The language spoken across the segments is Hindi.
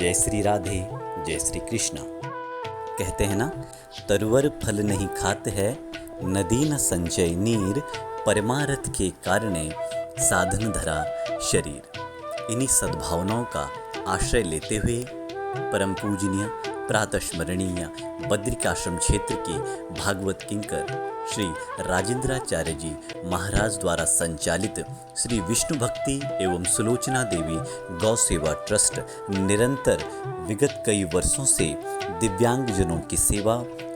जय श्री राधे, जय श्री कृष्णा। कहते हैं ना, तरुवर फल नहीं खाते है, नदी न संचय नीर, परमारथ के कारणे साधन धरा शरीर। इन्हीं सद्भावनाओं का आश्रय लेते हुए परम पूजनीय प्रातस्मरणीय बद्रिकाश्रम क्षेत्र के भागवत किंकर श्री राजेंद्राचार्य जी महाराज द्वारा संचालित श्री विष्णु भक्ति एवं सुलोचना देवी गौ सेवा ट्रस्ट निरंतर विगत कई वर्षों से दिव्यांगजनों की सेवा,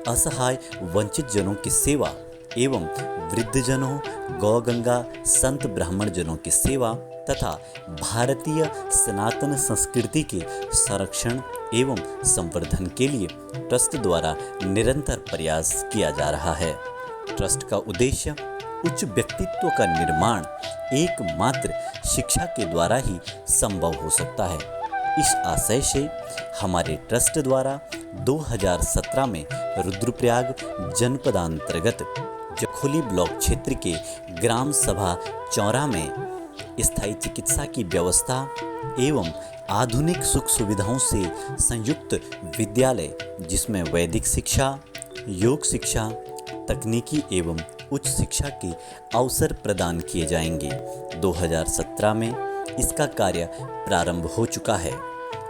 असहाय वंचित जनों की सेवा एवं वृद्धजनों, गौ गंगा संत ब्राह्मण जनों की सेवा तथा भारतीय सनातन संस्कृति के संरक्षण एवं संवर्धन के लिए ट्रस्ट द्वारा निरंतर प्रयास किया जा रहा है। ट्रस्ट का उद्देश्य उच्च व्यक्तित्व का निर्माण एकमात्र शिक्षा के द्वारा ही संभव हो सकता है। इस आशय से हमारे ट्रस्ट द्वारा 2017 में रुद्रप्रयाग जनपदांतर्गत जखोली ब्लॉक क्षेत्र के ग्राम सभा चौरा में स्थायी चिकित्सा की व्यवस्था एवं आधुनिक सुख सुविधाओं से संयुक्त विद्यालय, जिसमें वैदिक शिक्षा, योग शिक्षा, तकनीकी एवं उच्च शिक्षा के अवसर प्रदान किए जाएंगे। 2017 में इसका कार्य प्रारंभ हो चुका है।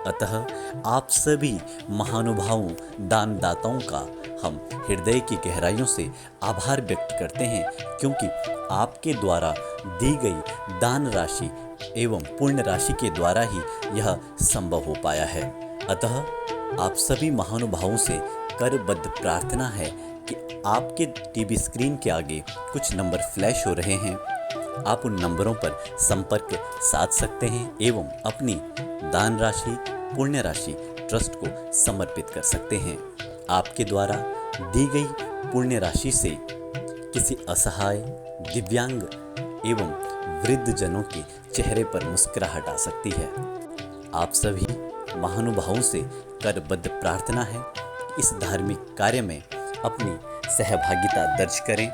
अतः आप सभी महानुभावों, दानदाताओं का हम हृदय की गहराइयों से आभार व्यक्त करते हैं, क्योंकि आपके द्वारा दी गई दान राशि एवं पुण्य राशि के द्वारा ही यह संभव हो पाया है। अतः आप सभी महानुभावों से करबद्ध प्रार्थना है कि आपके टीवी स्क्रीन के आगे कुछ नंबर फ्लैश हो रहे हैं, आप उन नंबरों पर संपर्क साध सकते हैं एवं अपनी दान राशि, पुण्य राशि ट्रस्ट को समर्पित कर सकते हैं। आपके द्वारा दी गई पुण्य राशि से किसी असहाय, दिव्यांग एवं वृद्ध जनों के चेहरे पर मुस्कुराहट आ सकती है। आप सभी महानुभावों से करबद्ध प्रार्थना है कि इस धार्मिक कार्य में अपनी सहभागिता दर्ज करें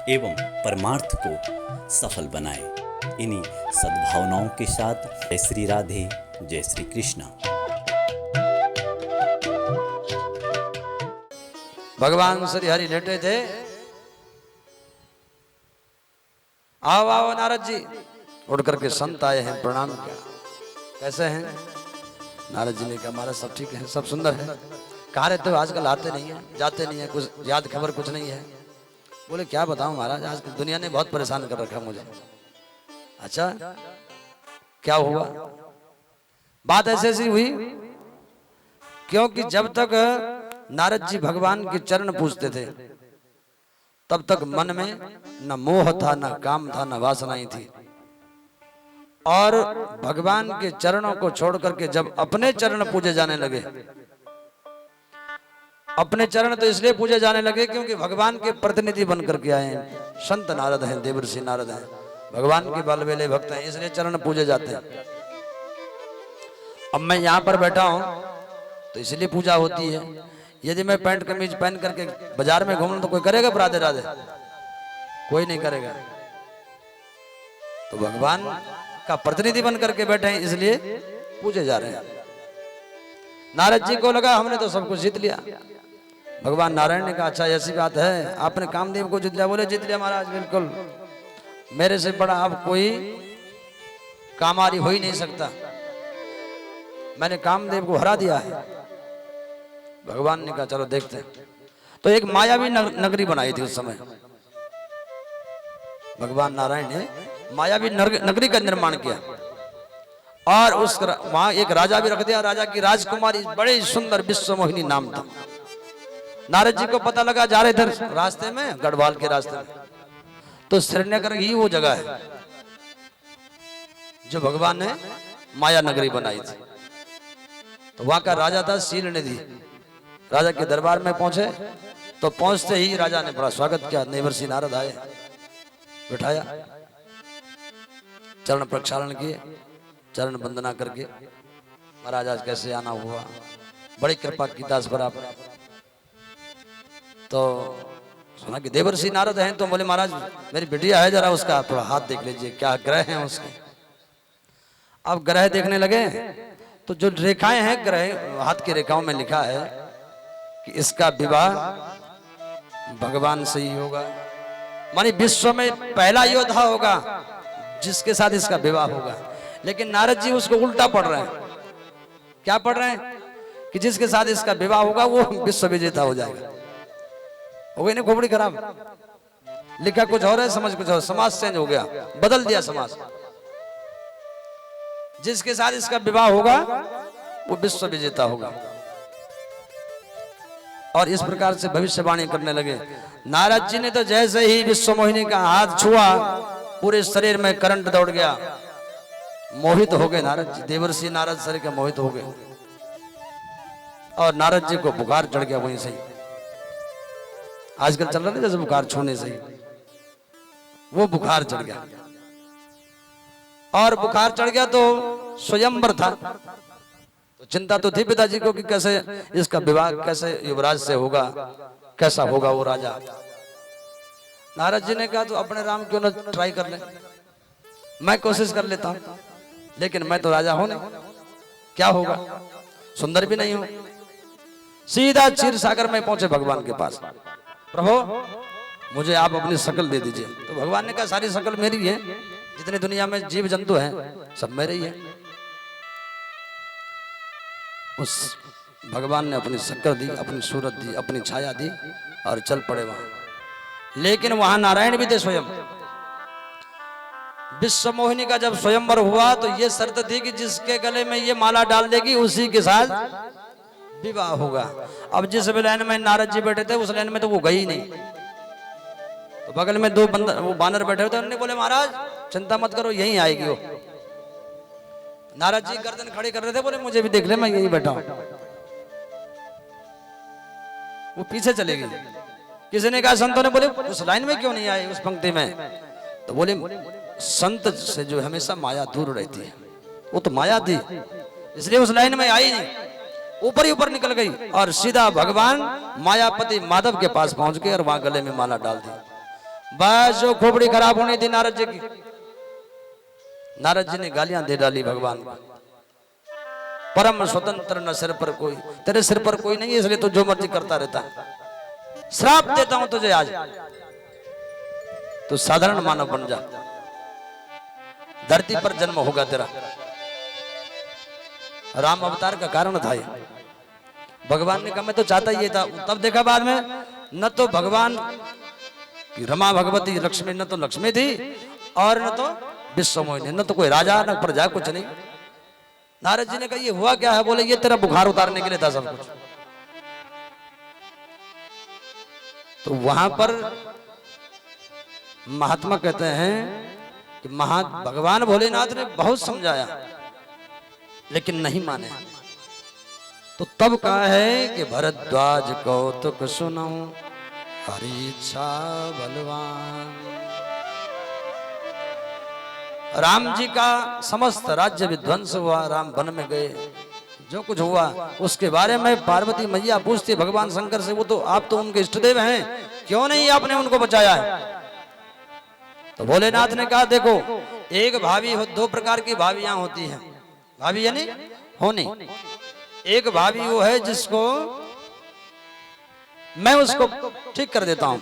एवं परमार्थ को सफल बनाएं। इन्हीं सद्भावनाओं के साथ जय श्री राधे, जय श्री कृष्णा। भगवान श्री हरि लेटे थे। आओ आओ नारद जी, उड़ करके संत आए हैं, प्रणाम किया। कैसे हैं? नारद जी ने कहा महाराज सब ठीक है, सब सुंदर है। कहाँ रहते हो? आजकल आते नहीं है, जाते नहीं है, कुछ याद खबर कुछ नहीं है। बोले क्या बताऊं महाराज, आज दुनिया ने बहुत परेशान कर रखा मुझे। अच्छा क्या हुआ? बात ऐसे ऐसी हुई क्योंकि जब तक नारद जी भगवान के चरण पूजते थे तब तक मन में न मोह था, न काम था, न वासनाएं थी। और भगवान के चरणों को छोड़ करके जब अपने चरण पूजे जाने लगे, अपने चरण तो इसलिए पूजे जाने लगे क्योंकि भगवान के प्रतिनिधि बन करके आए हैं। संत नारद हैं, देवर्षि नारद हैं, भगवान के बलबेले भक्त हैं, इसलिए चरण पूजे जाते हैं। अब मैं यहाँ पर बैठा हूं तो इसलिए पूजा होती है। यदि मैं पैंट कमीज पहन करके बाजार में घूमूं तो कोई करेगा राधे राधे? कोई नहीं करेगा। तो भगवान का प्रतिनिधि बन करके बैठे हैं, इसलिए पूजे जा रहे हैं। नारद जी को लगा हमने तो सब कुछ जीत लिया। भगवान नारायण ने कहा अच्छा ऐसी बात है, आपने कामदेव को जीत लिया? बोले जीत लिया महाराज, बिल्कुल, मेरे से बड़ा अब कोई कामारी हो ही नहीं सकता। मैंने कामदेव को हरा दिया है। भगवान ने कहा चलो देखते हैं। तो एक मायावी नगरी बनाई थी उस समय। भगवान नारायण ने मायावी नगरी का निर्माण किया और उस वहां एक राजा भी रख दिया। राजा की राजकुमारी बड़े सुंदर विश्वमोहिनी नाम था। नारद जी को पता लगा, जा रहे थे रास्ते में, गढ़वाल के रास्ते में, तो श्रीनगर ही वो जगह है जो भगवान ने माया नगरी बनाई थी। तो वहां का राजा था शील निधि। राजा के दरबार में पहुंचे तो पहुंचते ही राजा ने बड़ा स्वागत किया। देवर्षि नारद आए, बिठाया, चरण प्रक्षालन किए, चरण वंदना करके महाराज आज कैसे आना हुआ, बड़ी कृपा की दास पर आप। तो सुना कि देवर्षि नारद हैं, तो बोले महाराज मेरी बिटिया है, जरा उसका थोड़ा हाथ देख लीजिए, क्या ग्रह हैं उसके। अब ग्रह देखने लगे तो जो रेखाएं हैं ग्रह हाथ की रेखाओं में लिखा है कि इसका विवाह भगवान से ही होगा, मानी विश्व में पहला योद्धा होगा जिसके साथ इसका विवाह होगा। लेकिन नारद जी उसको उल्टा पढ़ रहे हैं। क्या पढ़ रहे हैं? कि जिसके साथ इसका विवाह होगा वो विश्व विजेता हो जाएगा। हो गई ना खोपड़ी खराब। लिखा कुछ और है, समझ कुछ और, समाज चेंज हो गया, बदल दिया समाज। जिसके साथ इसका विवाह होगा वो विश्व विजेता होगा। और इस प्रकार से भविष्यवाणी करने लगे। नारद जी ने तो जैसे ही विश्व मोहिनी का हाथ छुआ पूरे शरीर में करंट दौड़ गया, मोहित हो गए नारद जी। देवर्षि नारद शरीर के मोहित हो गए और नारद जी को बुखार चढ़ गया वहीं से ही। आजकल चल रहा है जैसे बुखार छूने से ही वो बुखार चढ़ गया। और बुखार चढ़ गया तो स्वयंवर था, तो चिंता तो थी पिताजी को कि कैसे इसका विवाह कैसे युवराज से होगा, कैसा होगा वो राजा। नारद जी ने कहा तो अपने राम क्यों ना ट्राई कर ले, मैं कोशिश कर लेता हूं, लेकिन मैं तो राजा हूं नहीं, क्या होगा, सुंदर भी नहीं हूं। सीधा क्षीर सागर में पहुंचे भगवान के पास। प्रभु मुझे आप अपनी शकल दे दीजिए। तो भगवान ने कहा सारी शकल मेरी है, जितने दुनिया में जीव जंतु हैं सब मेरे ही है। उस भगवान ने अपनी शक्ल दी, अपनी सूरत दी, अपनी छाया दी और चल पड़े वहां। लेकिन वहां नारायण भी थे स्वयं। विश्व मोहिनी का जब स्वयंवर हुआ तो ये शर्त थी कि जिसके गले में ये माला डाल देगी उसी के साथ विवाह होगा। अब जिस लाइन में नारद जी बैठे थे उस लाइन में तो वो गई नहीं। तो बगल में दो बंदर वो बानर बैठे थे, उन्होंने बोले महाराज चिंता मत करो यहीं आएगी वो। नारद जी गर्दन खड़े कर रहे थे, बोले मुझे भी देख ले मैं यहीं बैठा हूं। वो पीछे चले गई। किसी ने कहा संतों ने बोले उस लाइन में क्यों नहीं आए उस पंक्ति में? तो बोले संत से जो हमेशा माया दूर रहती है, वो तो माया थी इसलिए उस लाइन में आई नहीं, ऊपर ही ऊपर निकल गई और सीधा भगवान मायापति माधव के पास पहुंच गए और वहां गले में माला डाल दी। बस जो खोपड़ी खराब होनी थी नारद जी की, नारद जी ने गालियां दे डाली भगवान को। परम स्वतंत्र न सिर पर कोई, तेरे सिर पर कोई नहीं है इसलिए तो जो मर्जी करता रहता है। श्राप देता हूं तुझे आज, तो साधारण मानव बन जा, धरती पर जन्म होगा तेरा। राम अवतार का कारण था ये। भगवान ने कहा मैं तो चाहता ही था। तब देखा बाद में न तो भगवान की रमा भगवती लक्ष्मी, न तो लक्ष्मी थी और न तो विश्व मोहिनी, न तो कोई राजा न प्रजा, कुछ नहीं। नारद जी ने कहा ये हुआ क्या है? बोले ये तेरा बुखार उतारने के लिए था सब कुछ। तो वहां पर महात्मा कहते हैं कि भगवान भोलेनाथ ने बहुत समझाया लेकिन नहीं माने। तो तब कहा है कि भरद्वाज कौतुक सुनो हरि इच्छा बलवान। राम जी का समस्त राज्य विध्वंस हुआ, राम वन में गए, जो कुछ हुआ उसके बारे में पार्वती मैया पूछती भगवान शंकर से, वो तो आप तो उनके इष्टदेव हैं, क्यों नहीं आपने उनको बचाया है? तो भोलेनाथ ने कहा देखो एक भाभी दो प्रकार की भाभियां होती हैं। भाभी यानी होनी। एक भाभी वो है जिसको मैं उसको ठीक कर देता हूं।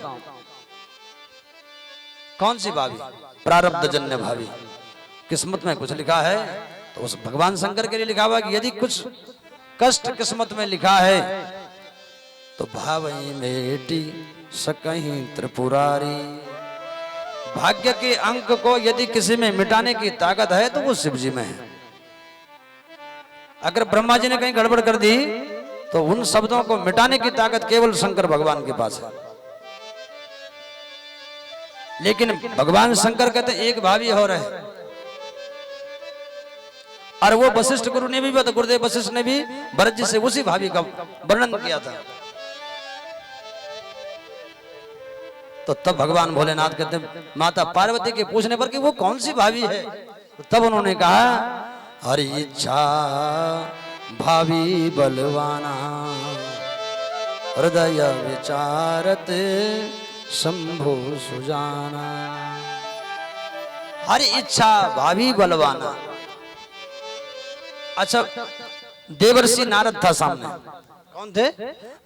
कौन सी भाभी? प्रारब्ध जन्य भाभी। किस्मत में कुछ लिखा है तो उस भगवान शंकर के लिए लिखा हुआ कि यदि कुछ कष्ट किस्मत में लिखा है तो भावई मेटी सकहीं त्रिपुरारी। भाग्य के अंक को यदि किसी में मिटाने की ताकत है तो वो शिव जी में है। अगर ब्रह्मा जी ने कहीं गड़बड़ कर दी तो उन शब्दों को मिटाने की ताकत केवल शंकर भगवान के पास है। लेकिन भगवान शंकर कहते एक भाभी हो रहे, और वो वशिष्ठ गुरु ने भी, गुरुदेव वशिष्ठ ने भी भरत जी से उसी भाभी का वर्णन किया था। तो तब भगवान भोलेनाथ कहते माता पार्वती के पूछने पर कि वो कौन सी भाभी है, तो तब उन्होंने कहा हरि इच्छा भावी बलवाना हृदय विचारत शंभु सुजाना। हरि इच्छा भावी बलवाना, अच्छा, देवर्षि नारद था सामने। कौन थे?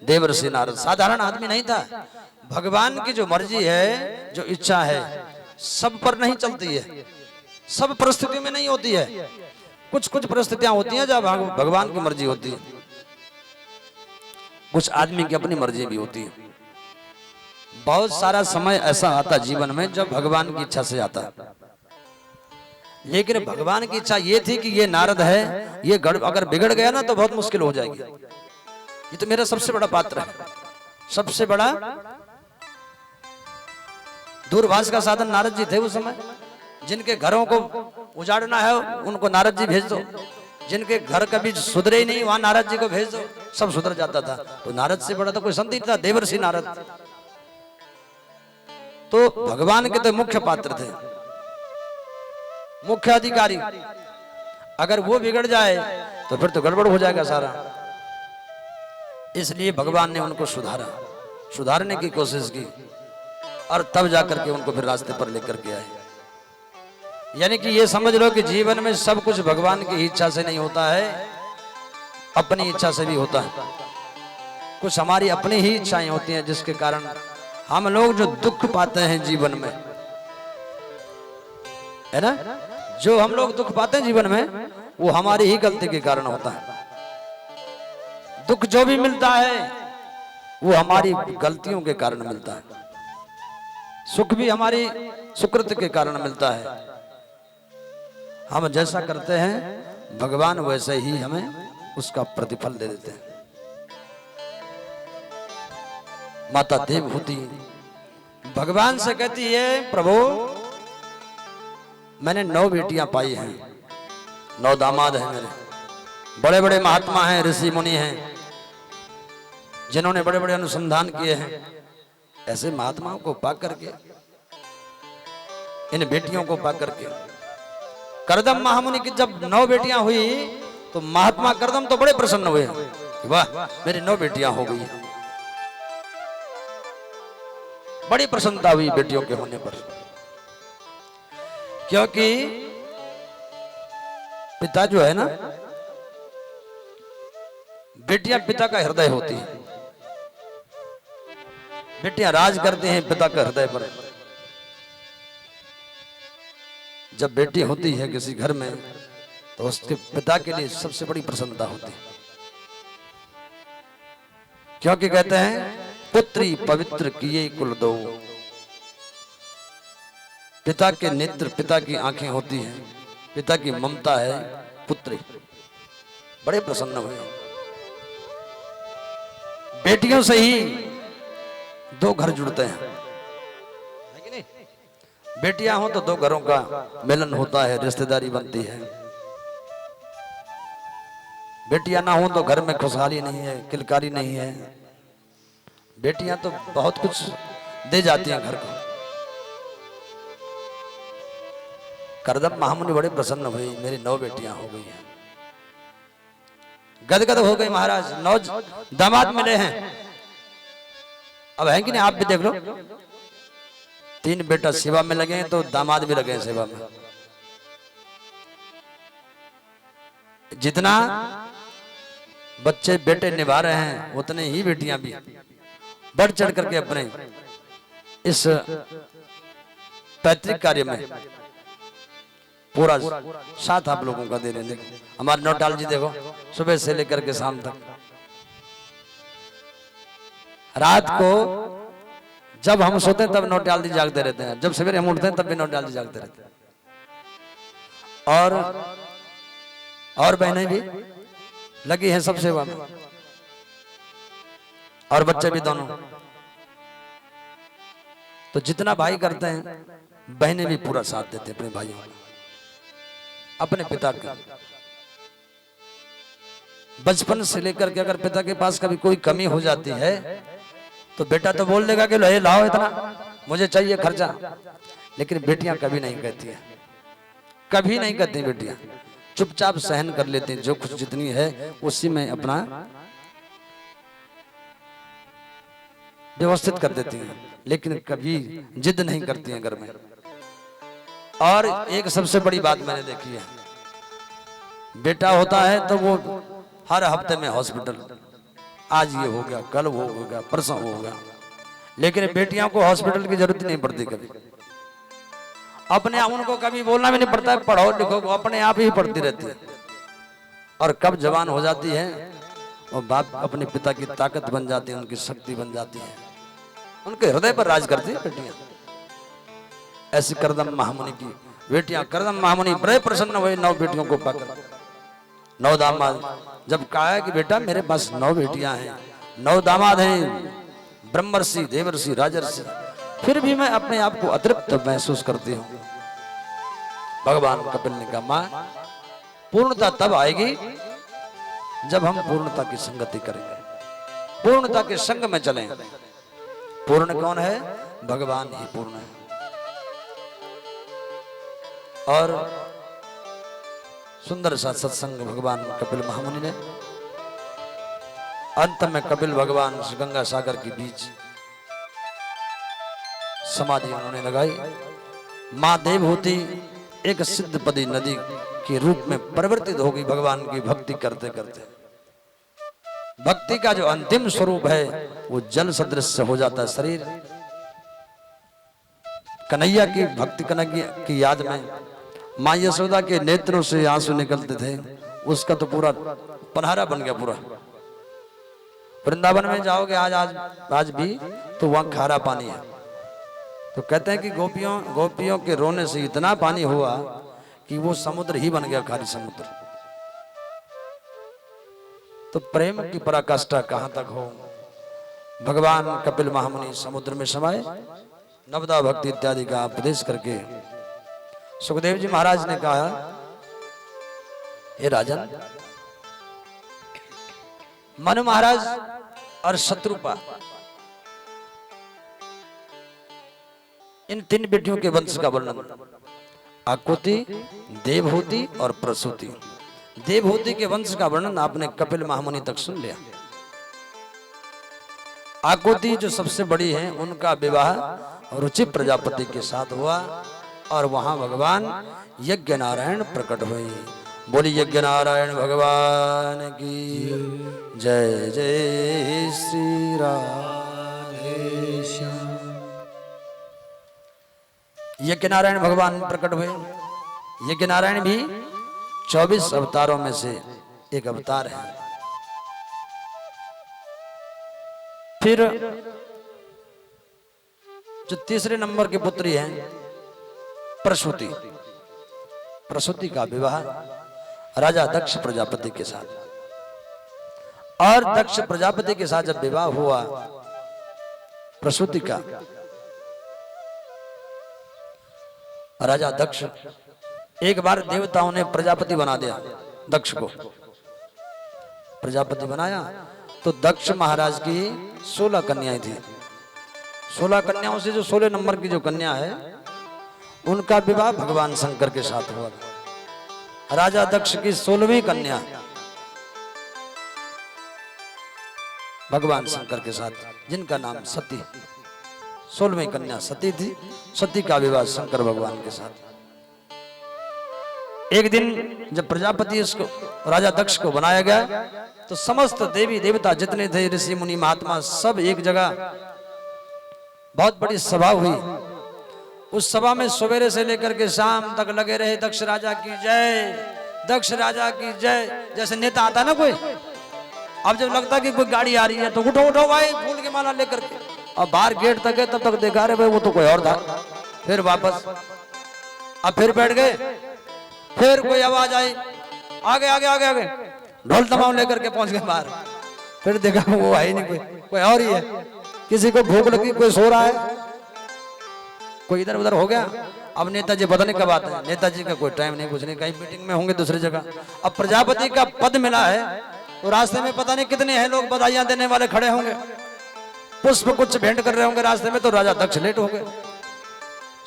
देवर्षि नारद। साधारण आदमी नहीं था। भगवान की जो मर्जी है, जो इच्छा है, सब पर नहीं चलती है, सब परिस्थितियों में नहीं होती है। कुछ कुछ परिस्थितियां होती हैं जब भगवान की मर्जी होती है, कुछ आदमी की अपनी मर्जी भी होती है। बहुत सारा समय ऐसा आता जीवन में जब भगवान की इच्छा से आता, लेकिन भगवान की इच्छा ये थी कि ये नारद है, ये अगर बिगड़ गया ना तो बहुत मुश्किल हो जाएगी। ये तो मेरा सबसे बड़ा पात्र है, सबसे बड़ा दूरभाष का साधन नारद जी थे उस समय। जिनके घरों को उजाड़ना है उनको नारद जी भेज दो, जिनके घर कभी सुधरे ही नहीं वहां नारद जी को भेज दो, सब सुधर जाता था। तो नारद से बड़ा तो कोई संत ही था, देवर्षि नारद। तो भगवान के तो मुख्य पात्र थे, मुख्य अधिकारी। अगर वो बिगड़ जाए तो फिर तो गड़बड़ हो जाएगा सारा। इसलिए भगवान ने उनको सुधारने की कोशिश की, और तब जाकर के उनको फिर रास्ते पर लेकर के आए। यानी कि ये समझ लो कि जीवन में सब कुछ भगवान की इच्छा से नहीं होता है, अपनी इच्छा से भी होता है। कुछ हमारी अपनी ही इच्छाएं होती हैं, जिसके कारण हम लोग जो दुख पाते हैं जीवन में, है ना, जो हम लोग दुख पाते हैं जीवन में, वो हमारी ही गलती के कारण होता है। दुख जो भी मिलता है वो हमारी गलतियों के कारण मिलता है, सुख भी हमारी सुकृत के कारण मिलता है। हम जैसा करते हैं भगवान वैसे ही हमें उसका प्रतिफल दे देते हैं। माता देवहूति भगवान से कहती है, प्रभु मैंने 9 बेटियां पाई हैं, 9 दामाद हैं मेरे, बड़े बड़े महात्मा हैं, ऋषि मुनि हैं, जिन्होंने बड़े बड़े अनुसंधान किए हैं। ऐसे महात्माओं को पा करके, इन बेटियों को पा करके, करदम महामुनि की जब 9 बेटियां हुई तो महात्मा करदम तो बड़े प्रसन्न हुए, वाह मेरी 9 बेटियां हो गई। बड़ी प्रसन्नता हुई बेटियों के होने पर, क्योंकि पिता जो है ना, बेटियां पिता का हृदय होती है। बेटियां राज करते हैं पिता के हृदय पर। जब बेटी होती है किसी घर में तो उसके पिता के लिए सबसे बड़ी प्रसन्नता होती है, क्योंकि कहते हैं पुत्री पवित्र किए कुल दो। पिता के नेत्र, पिता की आंखें होती हैं, पिता की ममता है पुत्री। बड़े प्रसन्न हुए। बेटियों से ही 2 घर जुड़ते हैं, है कि नहीं? बेटियां हो तो 2 घरों का मिलन होता है, रिश्तेदारी बनती है। बेटियां ना हो तो घर में खुशहाली नहीं है, किलकारी नहीं है। बेटियां तो बहुत कुछ दे जाती हैं घर को। करदम महामुनि बड़े प्रसन्न हुए, मेरी 9 बेटियां हो गई हैं। गदगद हो गई महाराज, 9 दामाद मिले हैं। अब है कि नहीं, आप भी देख लो, 3 बेटा सेवा में लगे हैं तो दामाद भी लगे हैं सेवा में। जितना बच्चे बेटे निभा रहे हैं उतने ही बेटियां भी बढ़ चढ़ करके अपने इस पैतृक कार्य में पूरा साथ आप लोगों का दे रहे हैं। हमारे नौटाल जी देखो, सुबह से लेकर के शाम तक, रात को जब हम सोते हैं तब नौटाल जी जागते रहते हैं, जब सवेरे हम उठते हैं तब भी नौटाल जी जागते रहते हैं। और बहनें भी लगी हैं सब सेवा में, और बच्चे भी दोनों। तो जितना भाई करते हैं बहनें भी पूरा साथ देते हैं अपने भाइयों का, अपने पिता का। बचपन से लेकर के अगर पिता के पास कभी कोई कमी हो जाती है तो बेटा तो बोल देगा कि लो लाओ इतना, मुझे चाहिए खर्चा। लेकिन बेटियां कभी नहीं कहती है, कभी नहीं कहती बेटियां, चुपचाप सहन कर लेती हैं। जो कुछ जितनी है उसी में अपना व्यवस्थित कर देती हैं, लेकिन कभी जिद नहीं करती हैं घर में। और एक सबसे बड़ी बात मैंने देखी है, बेटा होता है तो वो हर हफ्ते में हॉस्पिटल, आज ये हो गया, कल वो हो गया, परसों हो गया। लेकिन बेटियों को हॉस्पिटल की जरूरत नहीं पड़ती कभी, अपने आप उनको कभी बोलना भी नहीं पड़ता है पढ़ो लिखो, वो अपने आप ही पढ़ती रहती है। और कब जवान हो जाती है और बाप अपने पिता की ताकत बन जाती है, उनकी शक्ति बन जाती है, उनके हृदय पर राज करती है बेटियां। ऐसी करदम महामुनि की बेटियां, करदम महामुनि बड़े प्रसन्न हुए 9 बेटियों को पाकर। 9 दामाद, जब कहा कि बेटा मेरे पास 9 बेटियां हैं, 9 दामाद हैं, ब्रह्मर्षि, देवर्षि, राजर्षि, फिर भी मैं अपने आप को अतृप्त महसूस करती हूँ। भगवान कपिल ने कहा मां, पूर्णता तब आएगी जब हम पूर्णता की संगति करेंगे, पूर्णता के संग में चलें। पूर्ण कौन है? भगवान ही पूर्ण है। और सुंदर सा सत्संग भगवान कपिल महामुनि ने, अंत में कपिल भगवान गंगा सागर के बीच समाधि उन्होंने लगाई। मां देवहूति एक सिद्धपदी नदी के रूप में परिवर्तित हो गई भगवान की भक्ति करते करते। भक्ति का जो अंतिम स्वरूप है वो जल सदृश हो जाता है शरीर। कन्हैया की भक्ति, कन्हैया की याद में मां यशोदा के नेत्रों से आंसू निकलते थे, उसका तो पूरा पनहारा बन गया पूरा। वृंदावन में जाओगे आज भी तो वहां खारा पानी है। तो कहते हैं कि गोपियों के रोने से इतना पानी हुआ कि वो समुद्र ही बन गया, खारी समुद्र। तो प्रेम की पराकाष्ठा कहां तक हो। भगवान कपिल महामुनि समुद्र में समाये, नवदा भक्ति इत्यादि का उपदेश करके सुखदेव जी महाराज ने कहा, हे राजन, मनु महाराज और शत्रुपा, इन 3 बेटियों के वंश का वर्णन, आकुति, देवहूति और प्रसूति। देवहूति के वंश का वर्णन आपने कपिल महामुनि तक सुन लिया। आकुति जो सबसे बड़ी है, उनका विवाह रुचि प्रजापति के साथ हुआ और वहां भगवान यज्ञ नारायण प्रकट हुए। बोली यज्ञ नारायण भगवान की जय। जय श्री राधे श्याम। यज्ञ नारायण भगवान प्रकट हुए। यज्ञ नारायण भी 24 अवतारों में से एक अवतार है। फिर जो तीसरे नंबर की पुत्री है प्रसूति, प्रसूति का विवाह राजा दक्ष प्रजापति के साथ, और दक्ष प्रजापति के साथ जब विवाह हुआ प्रसूति का, राजा दक्ष, एक बार देवताओं ने प्रजापति बना दिया दक्ष को। प्रजापति बनाया तो दक्ष महाराज की 16 कन्याएं थी। 16 कन्याओं से जो 16 नंबर की जो कन्या है उनका विवाह भगवान शंकर के साथ हुआ। राजा दक्ष की 16वीं कन्या भगवान शंकर के साथ, जिनका नाम सती, 16वीं कन्या सती थी। सती का विवाह शंकर भगवान के साथ। एक दिन जब प्रजापति इसको राजा दक्ष को बनाया गया तो समस्त देवी देवता जितने थे, ऋषि मुनि महात्मा, सब एक जगह, बहुत बड़ी सभा हुई। उस सभा में सवेरे से लेकर के शाम तक लगे रहे दक्ष राजा की जय, दक्ष राजा की जय। जैसे नेता आता ना कोई, अब जब लगता कि कोई गाड़ी आ रही है तो उठो उठो भाई, फूल की माला लेकर के। अब बाहर गेट तक गए तब तक देखा रहे भाई वो तो कोई और था। फिर वापस, अब फिर बैठ गए, फिर कोई आवाज आई, आगे आगे आगे आगे, ढोल तमाम लेकर के पहुंच गए बाहर। फिर देखा वो है ही नहीं, कोई और ही है। किसी को भूख लगी, कोई सो रहा है, कोई इधर उधर हो गया। अब नेताजी पता नहीं कब आते हैं, नेताजी का कोई टाइम नहीं, कुछ नहीं, कहीं मीटिंग में होंगे दूसरी जगह। अब प्रजापति का पद मिला है तो रास्ते में पता नहीं कितने हैं लोग बधाइयां देने वाले खड़े होंगे, पुष्प कुछ भेंट कर रहे होंगे रास्ते में। तो राजा दक्ष लेट हो गए।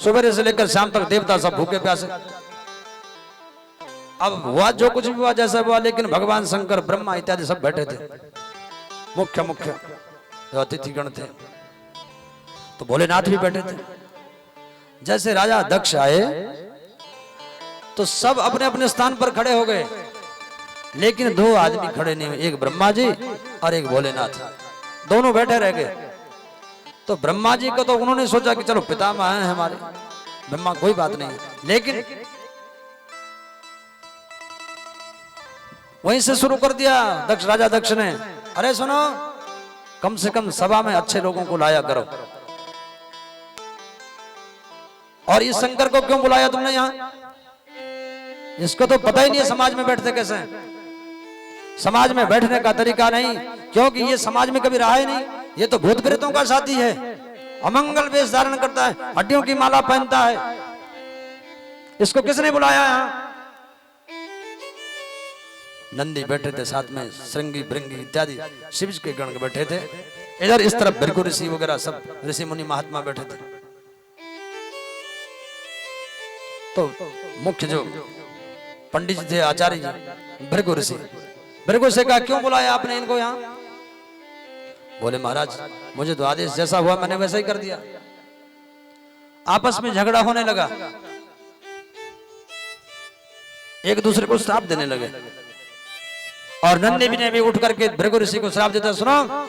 सुबह से लेकर शाम तक देवता सब भूखे प्यासे। अब हुआ जो कुछ भी हुआ, जैसा हुआ, लेकिन भगवान शंकर, ब्रह्मा इत्यादि सब बैठे थे, मुख्य मुख्य जो अतिथिगण थे। तो भोलेनाथ भी बैठे थे। जैसे राजा दक्ष आए तो सब अपने अपने स्थान पर खड़े हो गए। लेकिन दो आदमी खड़े नहीं हुए, एक ब्रह्मा जी और एक भोलेनाथ, दोनों बैठे रह गए। तो ब्रह्मा जी को तो उन्होंने सोचा कि चलो पितामह हैं हमारे, ब्रह्मा कोई बात नहीं, लेकिन वहीं से शुरू कर दिया दक्ष, राजा दक्ष ने, अरे सुनो, कम से कम सभा में अच्छे लोगों को लाया करो। और इस शंकर को क्यों बुलाया तुमने यहाँ? इसको तो पता ही नहीं है समाज में बैठते कैसे हैं। समाज में बैठने का तरीका नहीं, क्योंकि ये समाज में कभी रहा ही नहीं। ये तो भूत प्रेतों का साथी है, अमंगल वेश धारण करता है, हड्डियों की माला पहनता है। इसको किसने बुलाया यहाँ? नंदी बैठे थे साथ में, श्रृंगी भृंगी इत्यादि शिव के गण बैठे थे। इधर इस तरफ भृगु ऋषि वगैरह सब ऋषि मुनि महात्मा बैठे थे। तो मुख्य जो पंडित जी थे, आचार्य जी, भृगु ऋषि, भृगु से कहा क्यों बुलाया आपने इनको यहाँ? बोले महाराज मुझे तो आदेश जैसा हुआ मैंने वैसा ही कर दिया। आपस में झगड़ा होने लगा, एक दूसरे को श्राप देने लगे। और नंदी ने भी उठ करके भृगु ऋषि को श्राप देता, सुनो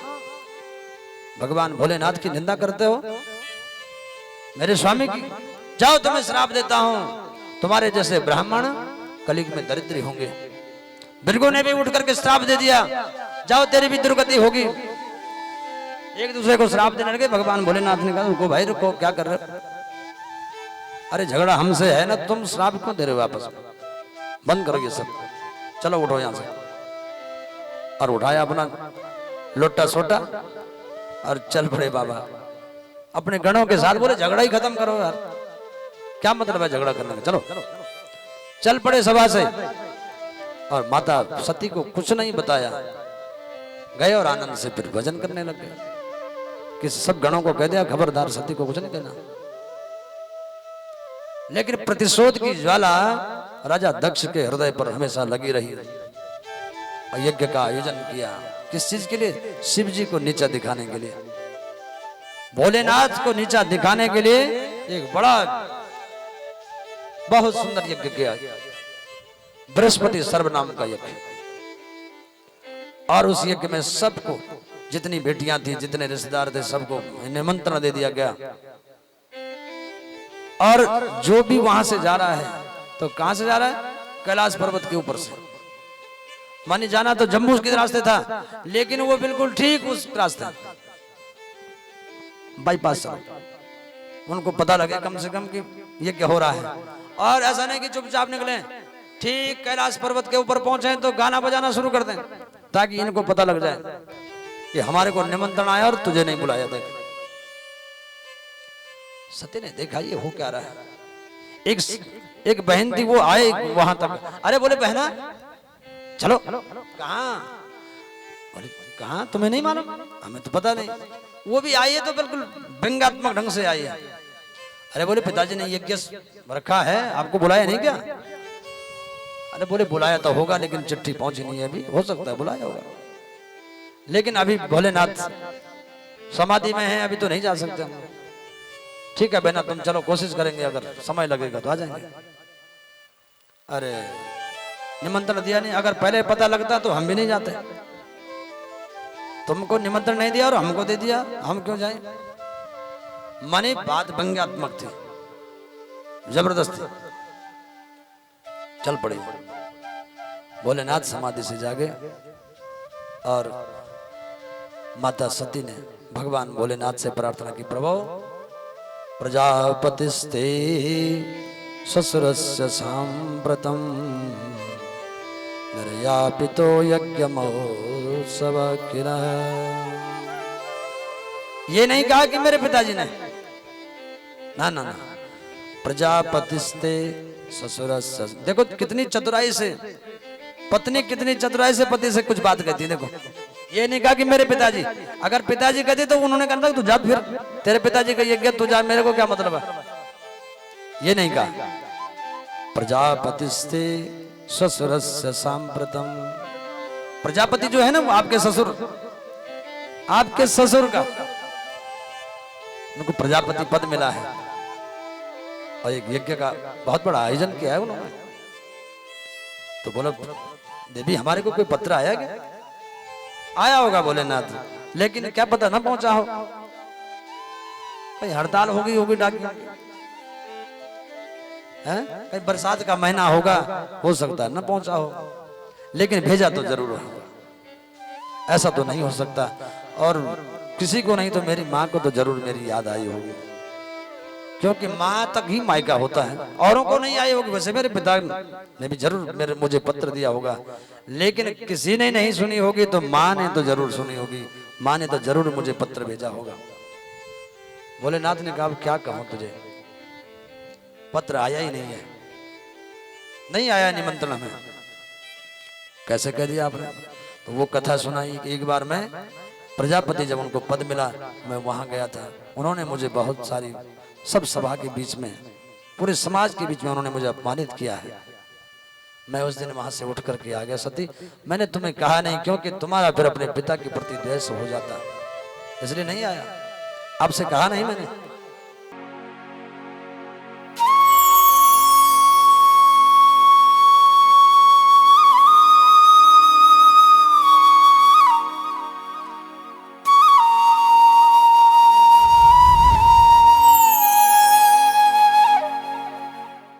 भगवान भोलेनाथ की निंदा करते हो मेरे स्वामी की, जाओ तुम्हें श्राप देता हूं, तुम्हारे जैसे ब्राह्मण कलयुग में दरिद्री होंगे। भृगु ने भी उठ करके श्राप दे दिया, जाओ तेरी भी दुर्गति होगी। एक दूसरे को श्राप देने लगे। भगवान भोलेनाथ ने कहा उनको, भाई रुको, क्या कर रहे हो? अरे झगड़ा हमसे है ना, तुम श्राप क्यों दे रहे हो? वापस बंद करो ये सब, चलो उठो यहां से। और उठाया अपना लोटा सोटा और चल पड़े बाबा अपने गणों के साथ। बोले झगड़ा ही खत्म करो यार, क्या मतलब है झगड़ा करने का, चलो। चल पड़े सभा से, और माता सती को कुछ नहीं बताया, गए और आनंद से फिर भजन करने लग गए कि सब गणों को कह दिया खबरदार सती को कुछ नहीं कहना। लेकिन प्रतिशोध की ज्वाला राजा दक्ष के हृदय पर हमेशा लगी रही। यज्ञ का आयोजन किया, किस चीज के लिए? शिव जी को नीचा दिखाने के लिए, भोलेनाथ को नीचा दिखाने के लिए एक बड़ा बहुत सुंदर यज्ञ किया, बृहस्पति सर्वनाम का यज्ञ। और उस यज्ञ में सबको, जितनी बेटियां थी, जितने रिश्तेदार थे, सबको निमंत्रण दे दिया गया। और जो भी वहां से जा रहा है, तो कहां से जा रहा है? कैलाश पर्वत के ऊपर से। मानी जाना तो जम्मू के रास्ते था, लेकिन वो बिल्कुल ठीक उस रास्ते बाईपास से उनको पता लगे कम से कम कि ये क्या हो रहा है। और ऐसा नहीं कि चुपचाप निकले, ठीक कैलाश पर्वत के ऊपर पहुंचे तो गाना बजाना शुरू कर दें, ताकि इनको पता लग जाए कि हमारे को निमंत्रण आया और तुझे नहीं बुलाया। देख, सत्य ने देखा ये हो क्या रहा है। एक बहन थी, वो आए वहां तक। अरे बोले बहना चलो। कहाँ? बोले कहाँ, तुम्हें नहीं मालूम? हमें तो पता नहीं। वो भी आई है तो बिल्कुल व्यंग्यात्मक ढंग से आई है। अरे बोले पिताजी ने यज्ञ रखा है, आपको बुलाया नहीं क्या? अरे बोले बुलाया तो होगा, लेकिन चिट्ठी पहुंची नहीं है अभी, हो सकता है बुलाया होगा, लेकिन अभी भोलेनाथ समाधि में है, अभी तो नहीं जा सकते हम। ठीक है बहना, तुम चलो, कोशिश करेंगे, अगर समय लगेगा तो आ जाएंगे। अरे निमंत्रण दिया नहीं, अगर पहले पता लगता तो हम भी नहीं जाते। तुमको निमंत्रण नहीं दिया और हमको दे दिया, हम क्यों जाएं? माने बात व्यंग्यात्मक थी, जबरदस्ती। चल पड़े। भोलेनाथ समाधि से जागे और माता सती ने भगवान भोलेनाथ से प्रार्थना की, प्रभु प्रजापतिस्ते ससुरस्य सांप्रतम निर्यापितो यज्ञमहोत्सव किला। ये नहीं कहा कि मेरे पिताजी ने, ना ना ना, प्रजापतिस्ते ससुरस्य। देखो कितनी चतुराई से पत्नी, कितनी चतुराई से पति से कुछ बात कहती है। देखो ये नहीं कहा कि मेरे पिताजी, अगर पिताजी कहते तो उन्होंने कहा तू जा, फिर तेरे पिताजी का यज्ञ तू जा, मेरे को क्या मतलब है। ये नहीं कहा। प्रजापतिस्ते ससुरस्य सांप्रतम। प्रजापति जो है ना, वो आपके ससुर, आपके ससुर का उनको प्रजापति पद मिला है, और एक यज्ञ का बहुत बड़ा आयोजन किया है उन्होंने। तो बोला देवी हमारे को कोई पत्र आया क्या? आया होगा भोलेनाथ, लेकिन क्या पता ना पहुंचा हो, कहीं हड़ताल हो गई होगी डाक की, हैं? कहीं बरसात का महीना होगा, हो सकता है ना पहुंचा हो, लेकिन भेजा तो जरूर होगा। ऐसा तो नहीं हो सकता, और किसी को नहीं तो मेरी माँ को तो जरूर मेरी याद आई होगी, क्योंकि माँ तक ही मायका होता है, औरों को नहीं आई होगी। वैसे मेरे पिता ने भी जरूर मुझे पत्र दिया होगा, लेकिन किसी ने नहीं सुनी होगी, तो माँ ने तो जरूर सुनी होगी, माँ ने तो जरूर मुझे पत्र भेजा होगा। भोलेनाथ ने कहा क्या कहूं तुझे, पत्र आया ही नहीं है, नहीं आया निमंत्रण हमें। कैसे कह दिया आपने? तो वो कथा सुनाई कि एक बार मैं प्रजापति, जब उनको पद मिला, मैं वहां गया था, उन्होंने मुझे बहुत सारी, सब सभा के बीच में, पूरे समाज के बीच में उन्होंने मुझे अपमानित किया है। मैं उस दिन वहां से उठ करके आ गया। सती, मैंने तुम्हें कहा नहीं, क्योंकि तुम्हारा फिर अपने पिता के प्रति द्वेष हो जाता, इसलिए नहीं आया। आपसे कहा नहीं मैंने।